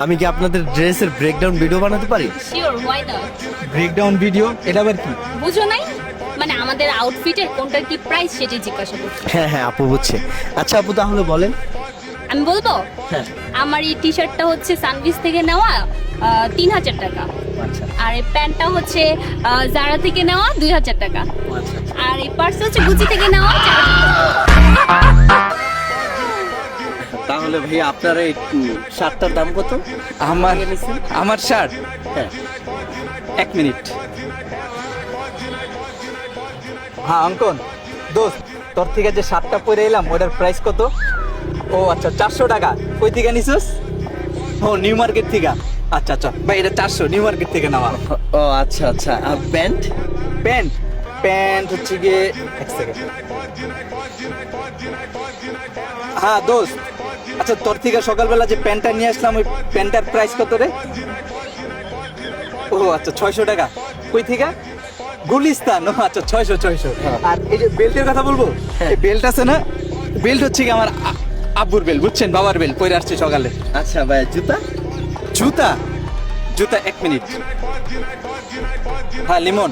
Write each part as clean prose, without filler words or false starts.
আমি কি আপনাদের ড্রেসের ব্রেকডাউন ভিডিও বানাতে পারি? Sure, why not? Breakdown video এটা আবার কি? বুঝো নাই? মানে আমাদের আউটফিটের কোনটার কি প্রাইস সেটি জিজ্ঞাসা করছি। হ্যাঁ হ্যাঁ আপু বুঝছে। আচ্ছা আপু তাহলে বলেন। আমি বলবো, হ্যাঁ। আমার এই টি শার্টটা হচ্ছে সানভিস থেকে নেওয়া 3,000 টাকা। আচ্ছা আর এই প্যান্টটা হচ্ছে জারা থেকে নেওয়া 2,000 টাকা। আচ্ছা। আর এই পার্স হচ্ছে গুচি থেকে নেওয়া 4,000 টাকা। তাহলে ভাই আপনার এই শার্টটার দাম কত? আমার নিছেন? আমার শার্ট হ্যাঁ 1 মিনিট। হ্যাঁ অঙ্কন দোস্ত, তোর থেকে যে শার্টটা পরে এলাম ওটার প্রাইস কত? ও আচ্ছা 400 টাকা। কই থেকে নিছিস? ও নিউ মার্কেট থেকে। আচ্ছা আচ্ছা ভাই, এটা 400 নিউ মার্কেট থেকে নেওয়া। ও আচ্ছা আচ্ছা। আর প্যান্ট? প্যান্ট প্যান্ট হচ্ছে গিয়ে এক সেকেন্ড। হ্যাঁ দোস্ত, আচ্ছা তোর থেকে সকালবেলা যে প্যান্টটা নিয়ে আসলাম ওই প্যান্টটার প্রাইস কত রে? ও আচ্ছা 600 টাকা। কই থেকে? গুলিস্তান। ও আচ্ছা 600। আর এই যে বেল্টের কথা বলবো, এই বেল্ট আছে না, বেল্ট হচ্ছে কি আমার আব্বুর বেল্ট, বুঝছেন, বাবার বেল্ট পরে আসছে সকালে। আচ্ছা ভাই জুতা? জুতা জুতা 1 মিনিট। হ্যাঁ লিমন,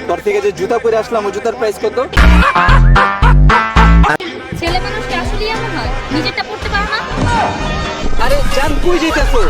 তোর থেকে যে জুতা পরে আসলাম ওই জুতার প্রাইস কত? ছেলে মানুষ কি আসলে এমন হয়? নিজেরটা পড়তে পারো না? আরে জান কই যাইতেছো?